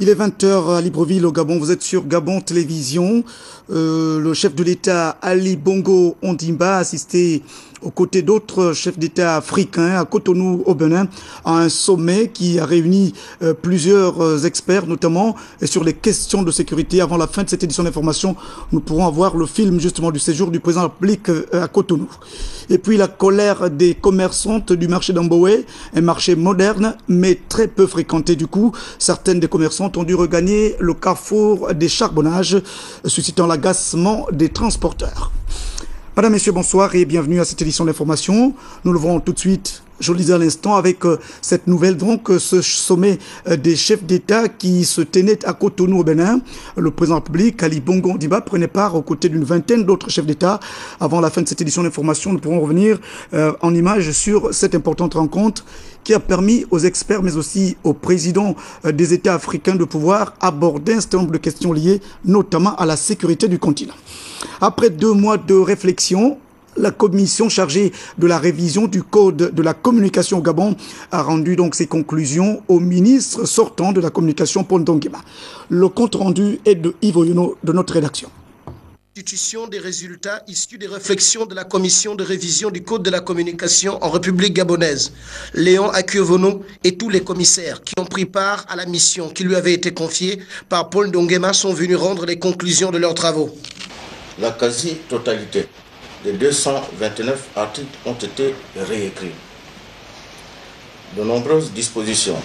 Il est 20 h à Libreville au Gabon, vous êtes sur Gabon Télévision. Le chef de l'État Ali Bongo Ondimba a assisté aux côtés d'autres chefs d'État africains à Cotonou au Bénin à un sommet qui a réuni plusieurs experts, notamment sur les questions de sécurité. Avant la fin de cette édition d'information, nous pourrons avoir le film justement du séjour du président de la République à Cotonou. Et puis la colère des commerçantes du marché d'Amboé, un marché moderne mais très peu fréquenté du coup. Certaines des commerçantes ont dû regagner le carrefour des charbonnages, suscitant l'agacement des transporteurs. Madame, Messieurs, bonsoir et bienvenue à cette édition d'information. Nous le verrons tout de suite, je le disais à l'instant, avec cette nouvelle, donc ce sommet des chefs d'État qui se tenait à Cotonou au Bénin. Le président de la République, Ali Bongo Ondimba, prenait part aux côtés d'une vingtaine d'autres chefs d'État. Avant la fin de cette édition d'information, nous pourrons revenir en images sur cette importante rencontre qui a permis aux experts, mais aussi aux présidents des États africains de pouvoir aborder un certain nombre de questions liées notamment à la sécurité du continent. Après 2 mois de réflexion, la commission chargée de la révision du code de la communication au Gabon a rendu donc ses conclusions au ministre sortant de la communication, Paul Ndongema. Le compte rendu est de Yves Oyono de notre rédaction. Institution des résultats issus des réflexions de la commission de révision du code de la communication en République gabonaise. Léon Akiovono et tous les commissaires qui ont pris part à la mission qui lui avait été confiée par Paul Ndongema sont venus rendre les conclusions de leurs travaux. La quasi-totalité des 229 articles ont été réécrits. De nombreuses dispositions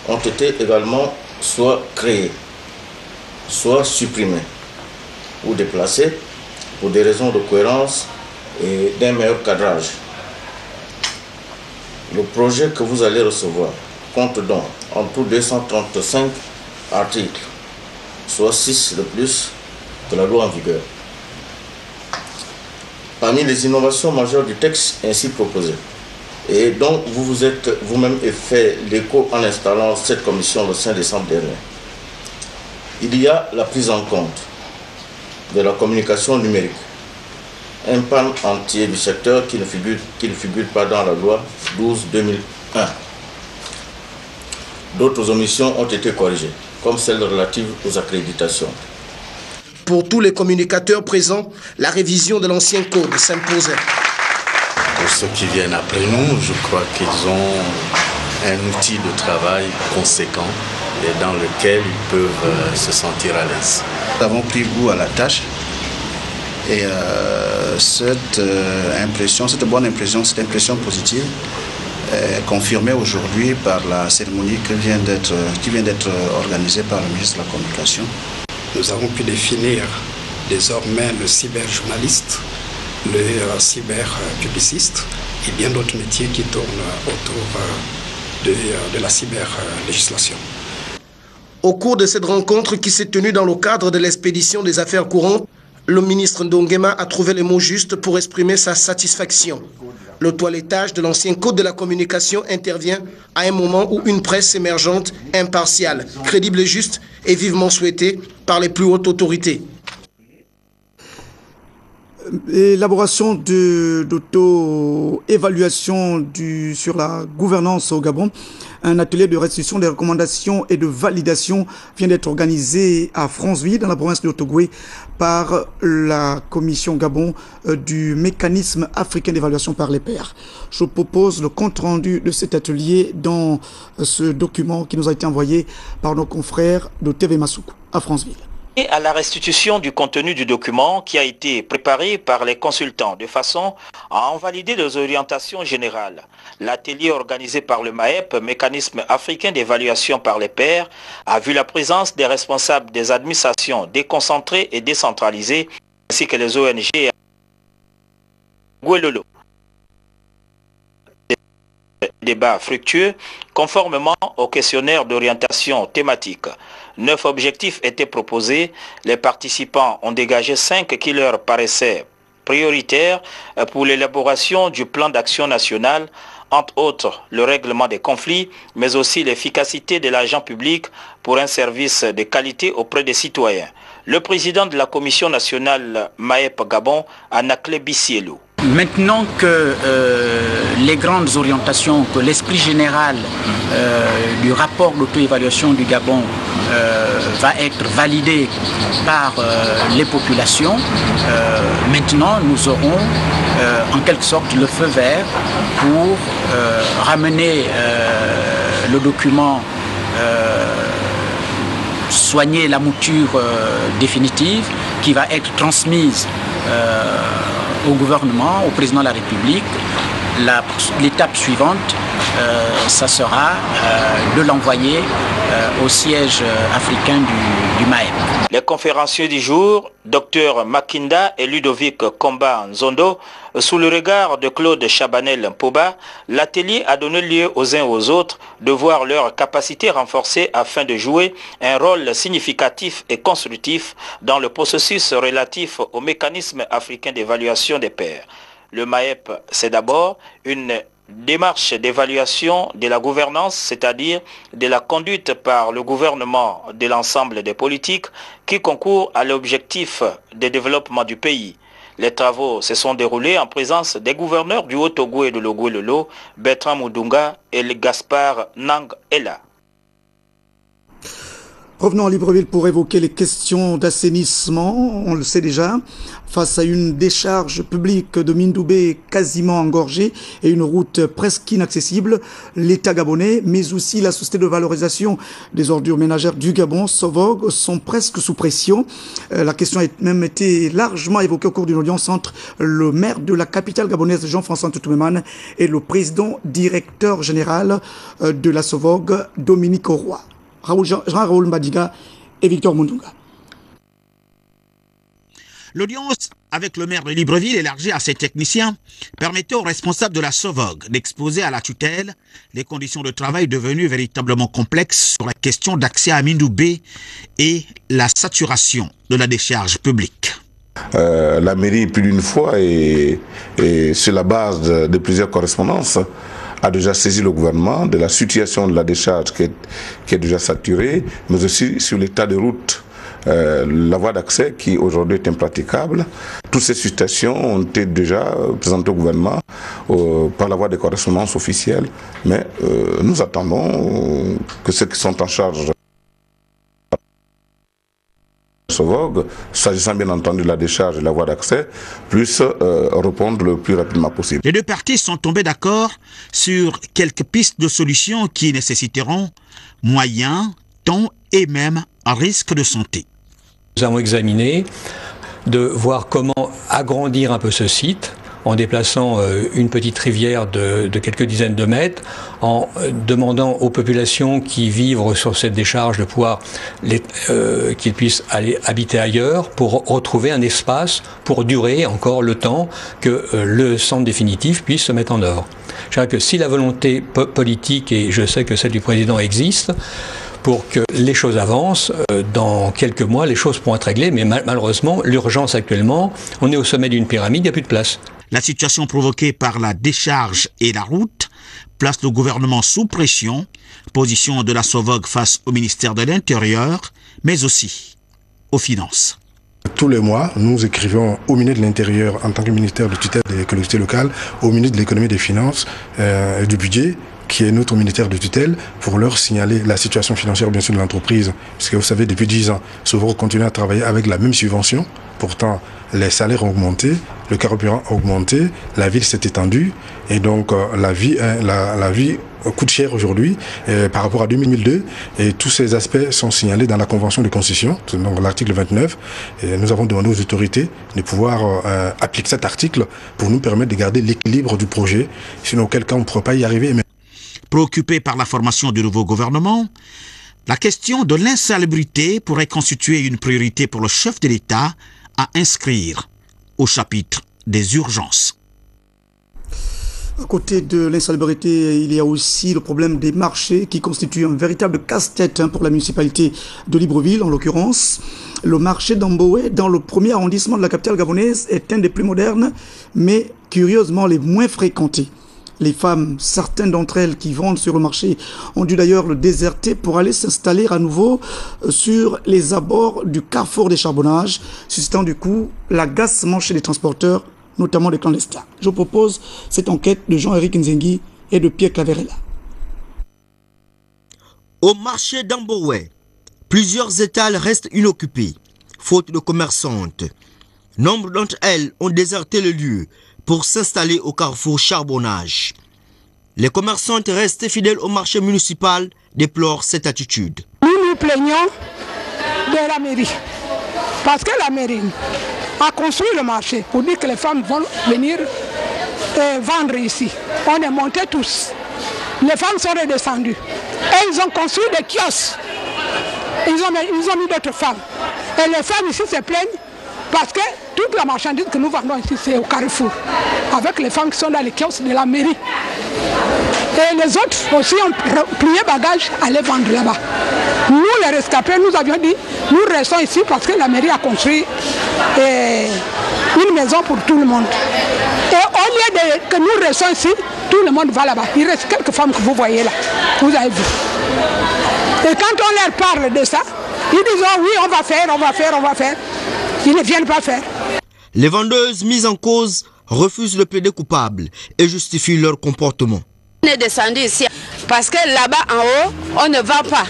ont été également soit créées, soit supprimées ou déplacées pour des raisons de cohérence et d'un meilleur cadrage. Le projet que vous allez recevoir compte donc en tout 235 articles, soit 6 de plus que la loi en vigueur. Parmi les innovations majeures du texte ainsi proposé, et dont vous vous êtes vous-même fait l'écho en installant cette commission le 5 décembre dernier, il y a la prise en compte de la communication numérique, un pan entier du secteur qui ne figure pas dans la loi 12/2001. D'autres omissions ont été corrigées, comme celle relative aux accréditations. Pour tous les communicateurs présents, la révision de l'ancien code s'imposait. Pour ceux qui viennent après nous, je crois qu'ils ont un outil de travail conséquent et dans lequel ils peuvent se sentir à l'aise. Nous avons pris goût à la tâche et cette bonne impression, cette impression positive est confirmée aujourd'hui par la cérémonie qui vient d'être organisée par le ministre de la Communication. Nous avons pu définir désormais le cyberjournaliste, le cyberpubliciste et bien d'autres métiers qui tournent autour de la cyberlégislation. Au cours de cette rencontre qui s'est tenue dans le cadre de l'expédition des affaires courantes, le ministre Ndongema a trouvé les mots justes pour exprimer sa satisfaction. Le toilettage de l'ancien code de la communication intervient à un moment où une presse émergente, impartiale, crédible et juste est vivement souhaitée par les plus hautes autorités. Élaboration d'auto-évaluation sur la gouvernance au Gabon. Un atelier de restitution des recommandations et de validation vient d'être organisé à Franceville, dans la province de Ottogoué, par la commission Gabon du mécanisme africain d'évaluation par les pairs. Je propose le compte-rendu de cet atelier dans ce document qui nous a été envoyé par nos confrères de TV Masuku à Franceville. À la restitution du contenu du document qui a été préparé par les consultants de façon à en valider les orientations générales. L'atelier organisé par le MAEP, Mécanisme africain d'évaluation par les pairs, a vu la présence des responsables des administrations déconcentrées et décentralisées, ainsi que les ONG Guelolo. Débat fructueux conformément au questionnaire d'orientation thématique. 9 objectifs étaient proposés. Les participants ont dégagé 5 qui leur paraissaient prioritaires pour l'élaboration du plan d'action national, entre autres le règlement des conflits, mais aussi l'efficacité de l'agent public pour un service de qualité auprès des citoyens. Le président de la Commission nationale MAEP Gabon, Anaklé Bissielou. Maintenant que les grandes orientations, que l'esprit général du rapport d'auto-évaluation du Gabon va être validé par les populations, maintenant nous aurons en quelque sorte le feu vert pour ramener le document, soigner la mouture définitive qui va être transmise au gouvernement, au président de la République. L'étape suivante, ça sera de l'envoyer au siège africain du MAEP. Les conférenciers du jour, Dr Makinda et Ludovic Komba Nzondo, sous le regard de Claude Chabanel Mpoba, l'atelier a donné lieu aux uns aux autres de voir leur capacité renforcée afin de jouer un rôle significatif et constructif dans le processus relatif au mécanisme africain d'évaluation des pairs. Le MAEP, c'est d'abord une démarche d'évaluation de la gouvernance, c'est-à-dire de la conduite par le gouvernement de l'ensemble des politiques qui concourent à l'objectif de développement du pays. Les travaux se sont déroulés en présence des gouverneurs du Haut-Togo et de l'Ogooué-Lolo, Bertrand Moudunga et Gaspard Nang Ella. Revenons à Libreville pour évoquer les questions d'assainissement. On le sait déjà, face à une décharge publique de Mindoubé quasiment engorgée et une route presque inaccessible, l'État gabonais, mais aussi la Société de valorisation des ordures ménagères du Gabon, SOVOG, sont presque sous pression. La question a même été largement évoquée au cours d'une audience entre le maire de la capitale gabonaise, Jean-François Ntoutumeman, et le président directeur général de la SOVOG, Dominique Roy. Jean-Raoul Mbadiga et Victor Mundunga. L'audience avec le maire de Libreville, élargie à ses techniciens, permettait aux responsables de la SOVOG d'exposer à la tutelle les conditions de travail devenues véritablement complexes sur la question d'accès à Mindoubé et la saturation de la décharge publique. La mairie, plus d'une fois, et sur la base de plusieurs correspondances, a déjà saisi le gouvernement de la situation de la décharge qui est déjà saturée, mais aussi sur l'état de route, la voie d'accès qui aujourd'hui est impraticable. Toutes ces situations ont été déjà présentées au gouvernement par la voie des correspondances officielles, mais nous attendons que ceux qui sont en charge SOVOG, s'agissant bien entendu de la décharge et de la voie d'accès, puissent répondre le plus rapidement possible. Les deux parties sont tombées d'accord sur quelques pistes de solutions qui nécessiteront moyens, temps et même un risque de santé. Nous avons examiné de voir comment agrandir un peu ce site en déplaçant une petite rivière de quelques dizaines de mètres, en demandant aux populations qui vivent sur cette décharge de pouvoir qu'ils puissent aller habiter ailleurs pour retrouver un espace pour durer encore le temps que le centre définitif puisse se mettre en œuvre. Je dirais que si la volonté politique, et je sais que celle du président existe, pour que les choses avancent, dans quelques mois, les choses pourront être réglées, mais malheureusement, l'urgence actuellement, on est au sommet d'une pyramide, il n'y a plus de place. La situation provoquée par la décharge et la route place le gouvernement sous pression, position de la SOVOG face au ministère de l'Intérieur, mais aussi aux finances. Tous les mois, nous écrivons au ministre de l'Intérieur en tant que ministère de tutelle des collectivités locales, au ministre de l'Économie et des Finances et du Budget, qui est notre ministère de tutelle, pour leur signaler la situation financière bien sûr de l'entreprise. Parce que vous savez, depuis 10 ans, SOVOG continue à travailler avec la même subvention. Pourtant, les salaires ont augmenté, le carburant a augmenté, la ville s'est étendue et donc la vie coûte cher aujourd'hui par rapport à 2002 et tous ces aspects sont signalés dans la convention de concession, donc l'article 29. Et nous avons demandé aux autorités de pouvoir appliquer cet article pour nous permettre de garder l'équilibre du projet, sinon auquel cas on ne pourra pas y arriver. Préoccupé par la formation du nouveau gouvernement, la question de l'insalubrité pourrait constituer une priorité pour le chef de l'État à inscrire au chapitre des urgences. À côté de l'insalubrité, il y a aussi le problème des marchés qui constitue un véritable casse-tête pour la municipalité de Libreville, en l'occurrence. Le marché d'Amboé, dans le premier arrondissement de la capitale gabonaise, est un des plus modernes, mais curieusement les moins fréquentés. Les femmes, certaines d'entre elles qui vendent sur le marché, ont dû d'ailleurs le déserter pour aller s'installer à nouveau sur les abords du carrefour des charbonnages, suscitant du coup l'agacement chez les transporteurs notamment des clandestins. Je propose cette enquête de Jean-Éric Nzengi et de Pierre Claverella. Au marché d'Amboué, plusieurs étals restent inoccupés, faute de commerçantes. Nombre d'entre elles ont déserté le lieu pour s'installer au carrefour Charbonnage. Les commerçantes restent fidèles au marché municipal déplorent cette attitude. Nous nous plaignons de la mairie, parce que la mairie a construit le marché pour dire que les femmes vont venir vendre ici. On est montés tous. Les femmes sont redescendues. Et ils ont construit des kiosques. Ils ont mis d'autres femmes. Et les femmes ici se plaignent parce que toute la marchandise que nous vendons ici, c'est au carrefour. Avec les femmes qui sont dans les kiosques de la mairie. Et les autres aussi ont plié bagages à les vendre là-bas. Nous, les rescapés, nous avions dit, nous restons ici parce que la mairie a construit une maison pour tout le monde. Et au lieu que nous restons ici, tout le monde va là-bas. Il reste quelques femmes que vous voyez là. Vous avez vu. Et quand on leur parle de ça, ils disent oh, oui, on va faire. Ils ne viennent pas faire. Les vendeuses mises en cause refusent de plaider coupable et justifient leur comportement. On est descendu ici parce que là-bas en haut, on ne vend pas.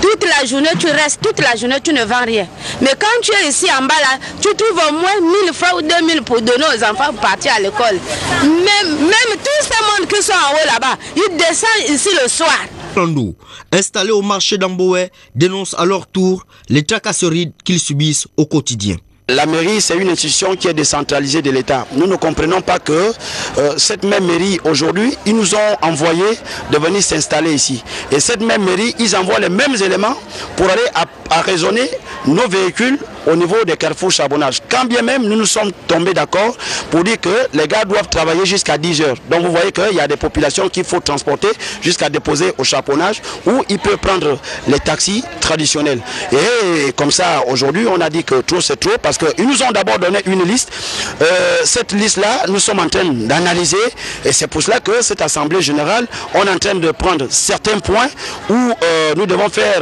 Toute la journée, tu restes, toute la journée, tu ne vends rien. Mais quand tu es ici en bas, là, tu trouves au moins 1000 francs ou 2000 pour donner aux enfants pour partir à l'école. Même tous ces monde qui sont en haut là-bas, ils descendent ici le soir. Installés au marché d'Amboué, dénoncent à leur tour les tracasseries qu'ils subissent au quotidien. La mairie, c'est une institution qui est décentralisée de l'État. Nous ne comprenons pas que cette même mairie, aujourd'hui, ils nous ont envoyé de venir s'installer ici. Et cette même mairie, ils envoient les mêmes éléments pour aller arraisonner nos véhicules au niveau des carrefours Charbonnage. Quand bien même, nous nous sommes tombés d'accord pour dire que les gars doivent travailler jusqu'à 10 heures. Donc vous voyez qu'il y a des populations qu'il faut transporter jusqu'à déposer au Charbonnage où ils peuvent prendre les taxis traditionnels. Et comme ça, aujourd'hui, on a dit que trop c'est trop parce qu'ils nous ont d'abord donné une liste. Cette liste-là, nous sommes en train d'analyser et c'est pour cela que cette Assemblée générale, on est en train de prendre certains points où nous devons faire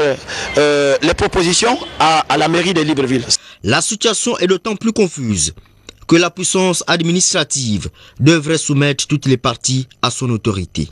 les propositions à la mairie de Libreville. La situation est d'autant plus confuse que la puissance administrative devrait soumettre toutes les parties à son autorité.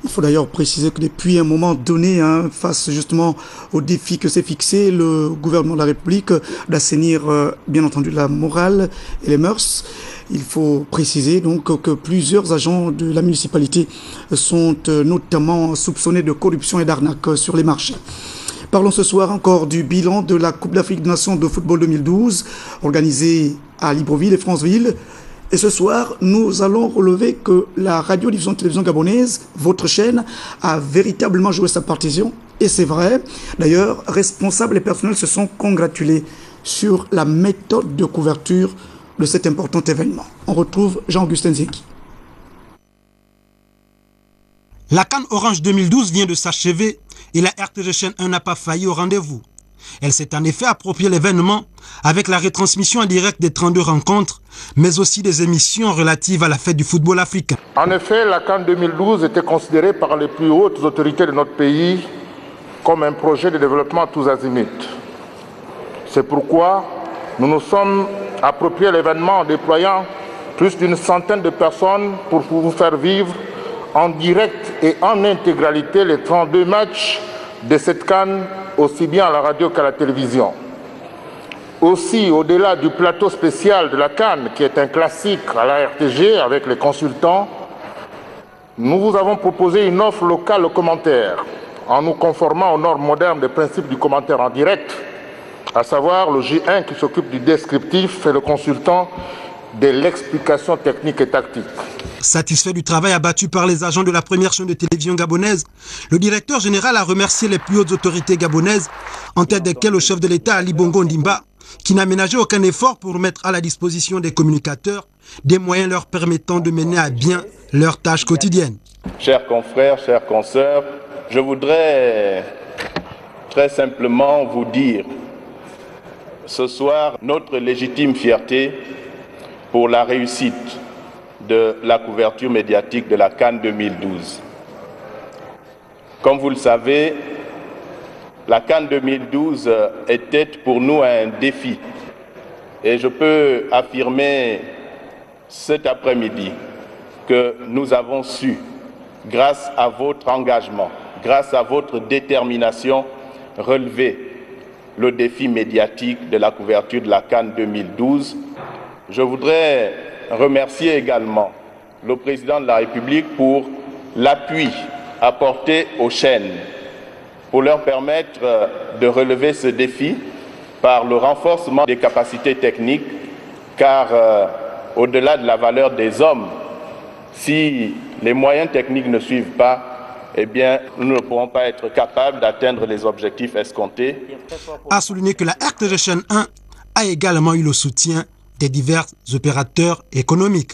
Il faut d'ailleurs préciser que depuis un moment donné, face justement au défi que s'est fixé le gouvernement de la République d'assainir bien entendu la morale et les mœurs, il faut préciser donc que plusieurs agents de la municipalité sont notamment soupçonnés de corruption et d'arnaque sur les marchés. Parlons ce soir encore du bilan de la Coupe d'Afrique des Nations de football 2012 organisée à Libreville et Franceville. Et ce soir, nous allons relever que la radio-diffusion télévision gabonaise, votre chaîne, a véritablement joué sa partition. Et c'est vrai. D'ailleurs, responsables et personnels se sont congratulés sur la méthode de couverture de cet important événement. On retrouve Jean-Augustin Zeki. La CAN Orange 2012 vient de s'achever et la RTG Chaîne 1 n'a pas failli au rendez-vous. Elle s'est en effet appropriée l'événement avec la retransmission en direct des 32 rencontres, mais aussi des émissions relatives à la fête du football africain. En effet, la CAN 2012 était considérée par les plus hautes autorités de notre pays comme un projet de développement tous azimuts. C'est pourquoi nous nous sommes appropriés l'événement en déployant plus d'une centaine de personnes pour vous faire vivre en direct et en intégralité les 32 matchs de cette CAN, aussi bien à la radio qu'à la télévision. Aussi, au-delà du plateau spécial de la CAN, qui est un classique à la RTG avec les consultants, nous vous avons proposé une offre locale au commentaire, en nous conformant aux normes modernes des principes du commentaire en direct, à savoir le J1 qui s'occupe du descriptif et le consultant de l'explication technique et tactique. Satisfait du travail abattu par les agents de la première chaîne de télévision gabonaise, le directeur général a remercié les plus hautes autorités gabonaises, en tête desquelles le chef de l'État Ali Bongo Ondimba, qui n'a ménagé aucun effort pour mettre à la disposition des communicateurs des moyens leur permettant de mener à bien leurs tâches quotidiennes. Chers confrères, chères consoeurs, je voudrais très simplement vous dire ce soir notre légitime fierté pour la réussite de la couverture médiatique de la CAN 2012. Comme vous le savez, la CAN 2012 était pour nous un défi Et je peux affirmer cet après-midi que nous avons su, grâce à votre engagement, grâce à votre détermination, relever le défi médiatique de la couverture de la CAN 2012. Je voudrais remercier également le président de la République pour l'appui apporté aux chaînes pour leur permettre de relever ce défi par le renforcement des capacités techniques, car au-delà de la valeur des hommes, si les moyens techniques ne suivent pas, eh bien, nous ne pourrons pas être capables d'atteindre les objectifs escomptés. A souligné que la RTG Chaîne 1 a également eu le soutien des divers opérateurs économiques.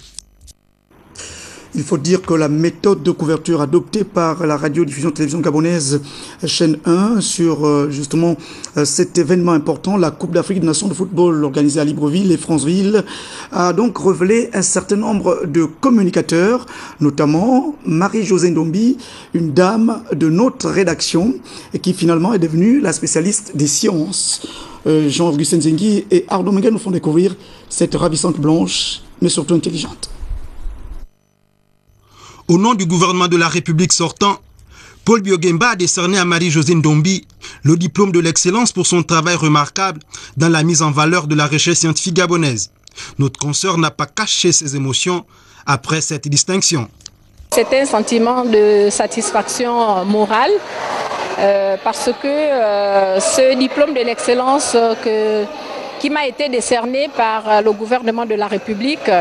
Il faut dire que la méthode de couverture adoptée par la radiodiffusion télévision gabonaise chaîne 1 sur justement cet événement important, la Coupe d'Afrique des Nations de football organisée à Libreville et Franceville, a donc révélé un certain nombre de communicateurs, notamment Marie-Josée Ndombi, une dame de notre rédaction et qui finalement est devenue la spécialiste des sciences. Jean-Augustin Zengui et Arnaud Menga nous font découvrir cette ravissante blanche, mais surtout intelligente. Au nom du gouvernement de la République sortant, Paul Biogemba a décerné à Marie-Josée Ndombi le diplôme de l'excellence pour son travail remarquable dans la mise en valeur de la recherche scientifique gabonaise. Notre consoeur n'a pas caché ses émotions après cette distinction. C'est un sentiment de satisfaction morale parce que ce diplôme de l'excellence qui m'a été décerné par le gouvernement de la République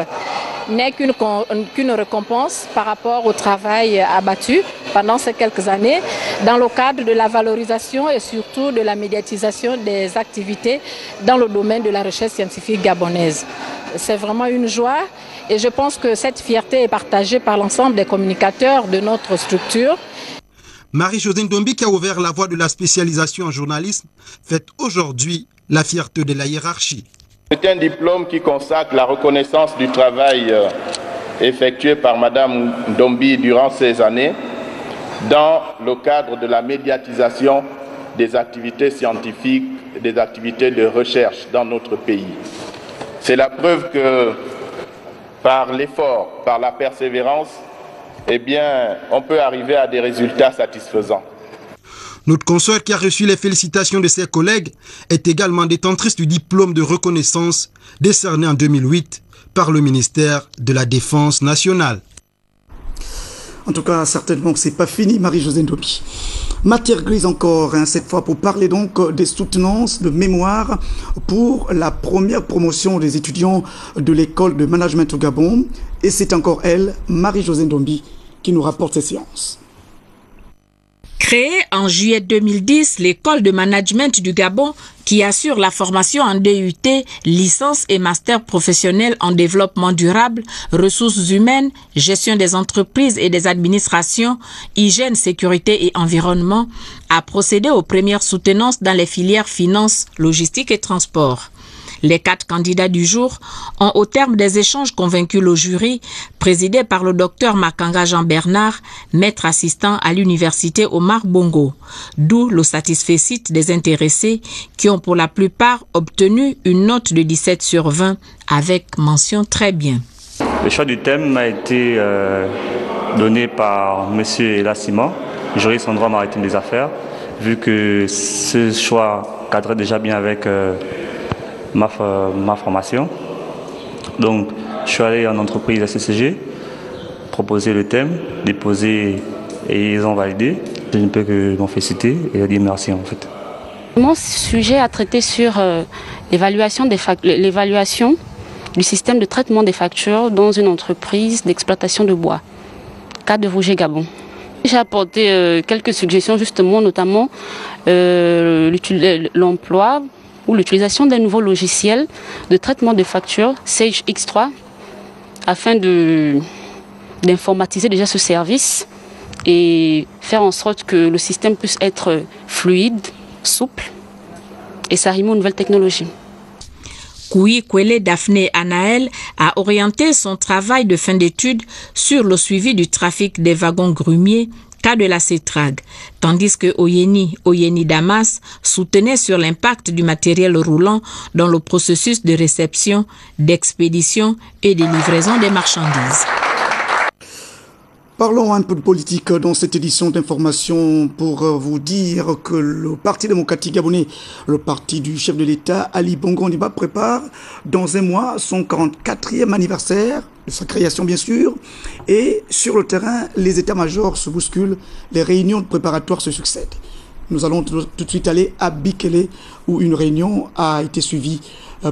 n'est qu'une récompense par rapport au travail abattu pendant ces quelques années dans le cadre de la valorisation et surtout de la médiatisation des activités dans le domaine de la recherche scientifique gabonaise. C'est vraiment une joie et je pense que cette fierté est partagée par l'ensemble des communicateurs de notre structure. Marie-Josée Ndombi, qui a ouvert la voie de la spécialisation en journalisme, fête aujourd'hui la fierté de la hiérarchie. C'est un diplôme qui consacre la reconnaissance du travail effectué par Madame Ndombi durant ces années dans le cadre de la médiatisation des activités scientifiques, des activités de recherche dans notre pays. C'est la preuve que par l'effort, par la persévérance, eh bien, on peut arriver à des résultats satisfaisants. Notre consoeur qui a reçu les félicitations de ses collègues est également détentrice du diplôme de reconnaissance décerné en 2008 par le ministère de la Défense nationale. En tout cas, certainement que c'est pas fini, Marie-Josée Ndombi. Matière grise encore, cette fois pour parler donc des soutenances de mémoire pour la première promotion des étudiants de l'école de management au Gabon. Et c'est encore elle, Marie-Josée Ndombi, qui nous rapporte ces séances. Créée en juillet 2010, l'école de management du Gabon, qui assure la formation en DUT, licence et master professionnel en développement durable, ressources humaines, gestion des entreprises et des administrations, hygiène, sécurité et environnement, a procédé aux premières soutenances dans les filières finance, logistique et transport. Les 4 candidats du jour ont, au terme des échanges, convaincu le jury, présidé par le docteur Makanga Jean-Bernard, maître assistant à l'université Omar Bongo, d'où le satisfecit des intéressés qui ont pour la plupart obtenu une note de 17 sur 20 avec mention très bien. Le choix du thème a été donné par M. Elassima, juriste en droit maritime des affaires, vu que ce choix cadrait déjà bien avec ma formation. Donc, je suis allé en entreprise SCCG, proposer le thème, déposer et ils ont validé. Je ne peux que m'en féliciter et dire merci en fait. Mon sujet a traité sur l'évaluation du système de traitement des factures dans une entreprise d'exploitation de bois, cas de Vosges Gabon. J'ai apporté quelques suggestions justement, notamment l'emploi ou l'utilisation d'un nouveau logiciel de traitement de factures, Sage X3, afin d'informatiser déjà ce service et faire en sorte que le système puisse être fluide, souple et s'arrimer aux nouvelles technologies. Koui Kwele Daphné Anaël a orienté son travail de fin d'études sur le suivi du trafic des wagons grumiers, cas de la CETRAG, tandis que Oyeni Damas soutenait sur l'impact du matériel roulant dans le processus de réception, d'expédition et de livraison des marchandises. Parlons un peu de politique dans cette édition d'information pour vous dire que le Parti démocratique gabonais, le parti du chef de l'État, Ali Bongo Ondimba, prépare dans un mois son 44e anniversaire de sa création bien sûr. Et sur le terrain, les états-majors se bousculent, les réunions préparatoires se succèdent. Nous allons tout de suite aller à Bikele où une réunion a été suivie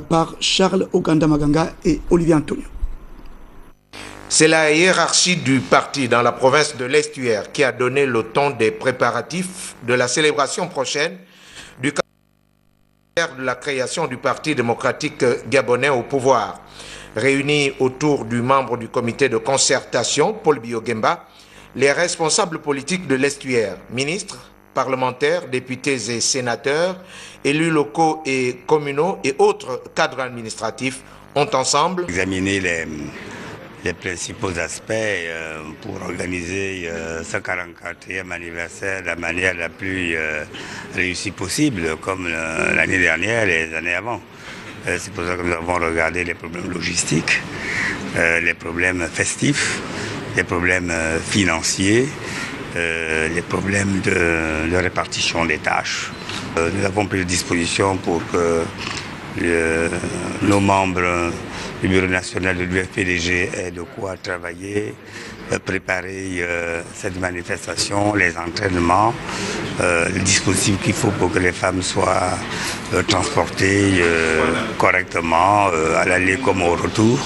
par Charles Oganda Maganga et Olivier Antonio. C'est la hiérarchie du parti dans la province de l'Estuaire qui a donné le ton des préparatifs de la célébration prochaine du de la création du Parti démocratique gabonais au pouvoir. Réunis autour du membre du comité de concertation, Paul Biogemba, les responsables politiques de l'Estuaire, ministres, parlementaires, députés et sénateurs, élus locaux et communaux et autres cadres administratifs ont ensemble examiné les principaux aspects pour organiser ce 44e anniversaire de la manière la plus réussie possible, comme l'année dernière et les années avant. C'est pour ça que nous avons regardé les problèmes logistiques, les problèmes festifs, les problèmes financiers, les problèmes de répartition des tâches. Nous avons pris des dispositions pour que nos membres du Bureau national de l'UFPDG aient de quoi travailler, préparer cette manifestation, les entraînements, le dispositif qu'il faut pour que les femmes soient transportées correctement, à l'aller comme au retour.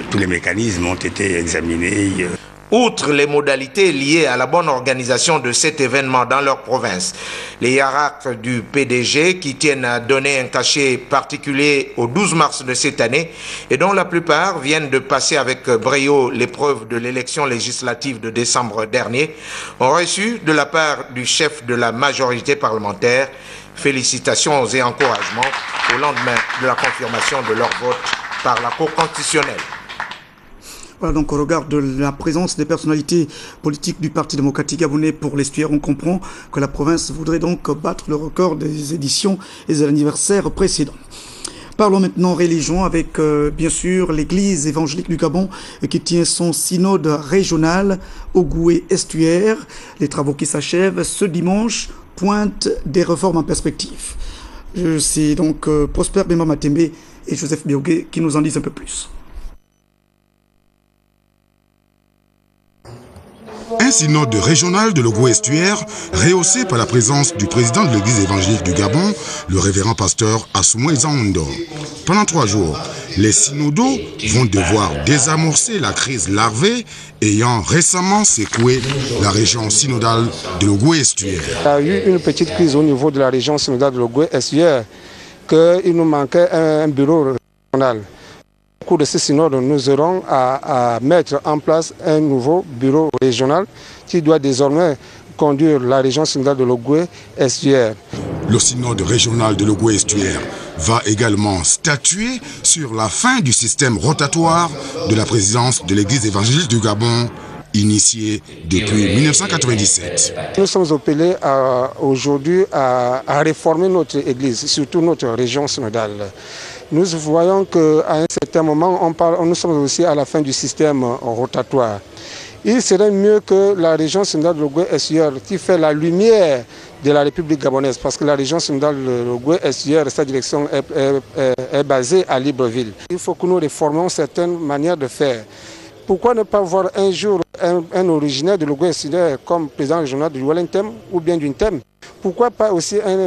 Tous les mécanismes ont été examinés. Outre les modalités liées à la bonne organisation de cet événement dans leur province, les hiérarques du PDG qui tiennent à donner un cachet particulier au 12 mars de cette année et dont la plupart viennent de passer avec brio l'épreuve de l'élection législative de décembre dernier, ont reçu de la part du chef de la majorité parlementaire félicitations et encouragements au lendemain de la confirmation de leur vote par la Cour constitutionnelle. Voilà, donc au regard de la présence des personnalités politiques du Parti démocratique gabonais pour l'Estuaire, on comprend que la province voudrait donc battre le record des éditions et des anniversaires précédents. Parlons maintenant religion avec bien sûr l'église évangélique du Gabon qui tient son synode régional au Goué-Estuaire. Les travaux qui s'achèvent ce dimanche pointent des réformes en perspective. C'est donc Prosper Bemba Matembe et Joseph Biogué qui nous en disent un peu plus. Un synode régional de l'Ogo-Estuaire, rehaussé par la présence du président de l'église évangélique du Gabon, le révérend pasteur Assoumou Zaondo. Pendant 3 jours, les synodos vont devoir désamorcer la crise larvée ayant récemment secoué la région synodale de l'Ogo-Estuaire. Il y a eu une petite crise au niveau de la région synodale de l'Ogo-Estuaire, qu'il nous manquait un bureau régional. Au cours de ce synode, nous aurons à mettre en place un nouveau bureau régional qui doit désormais conduire la région synodale de l'Ogo-Estuaire. Le synode régional de l'Ogo-Estuaire va également statuer sur la fin du système rotatoire de la présidence de l'église évangélique du Gabon, initié depuis 1997. Nous sommes appelés aujourd'hui à réformer notre église, surtout notre région synodale. Nous voyons qu'à un certain moment, nous sommes aussi à la fin du système rotatoire. Il serait mieux que la région synodale de l'Ogo-Estuaire, qui fait la lumière de la République gabonaise, parce que la région synodale de l'Ogo-Estuaire, sa direction est basée à Libreville. Il faut que nous réformions certaines manières de faire. Pourquoi ne pas voir un jour un originaire de l'Ogo-Estuaire comme président régional du Wellington ou bien d'une thème? Pourquoi pas aussi un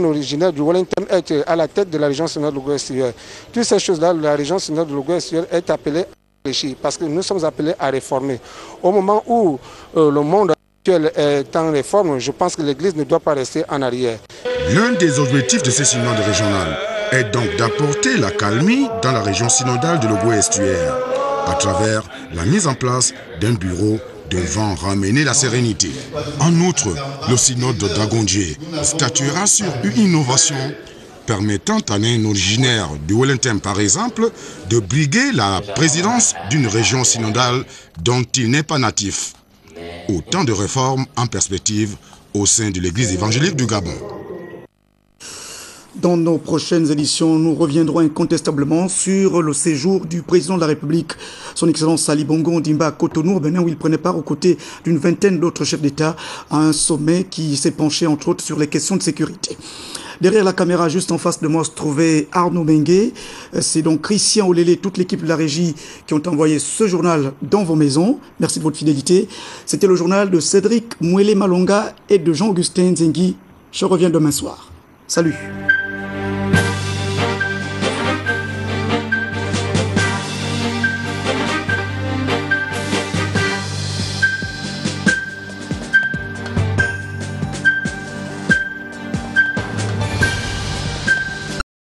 originaire du Wellington être à la tête de la région synodale de l'Ogo-Estuaire? Toutes ces choses-là, la région synodale de l'Ogo-Estuaire est appelée à réfléchir parce que nous sommes appelés à réformer. Au moment où le monde actuel est en réforme, je pense que l'Église ne doit pas rester en arrière. L'un des objectifs de ce synode régional est donc d'apporter la calmie dans la région synodale de l'Ogo-Estuaire à travers la mise en place d'un bureau devant ramener la sérénité. En outre, le synode de Dragondjié statuera sur une innovation permettant à un originaire du Wellington, par exemple, de briguer la présidence d'une région synodale dont il n'est pas natif. Autant de réformes en perspective au sein de l'Église évangélique du Gabon. Dans nos prochaines éditions, nous reviendrons incontestablement sur le séjour du président de la République, son Excellence Ali Bongo Ondimba à Cotonou, au Bénin, où il prenait part aux côtés d'une vingtaine d'autres chefs d'État à un sommet qui s'est penché entre autres sur les questions de sécurité. Derrière la caméra, juste en face de moi, se trouvait Arnaud Mengue. C'est donc Christian Olélé, toute l'équipe de la régie qui ont envoyé ce journal dans vos maisons. Merci de votre fidélité. C'était le journal de Cédric Mouélé Malonga et de Jean-Augustin Nzengi. Je reviens demain soir. Salut.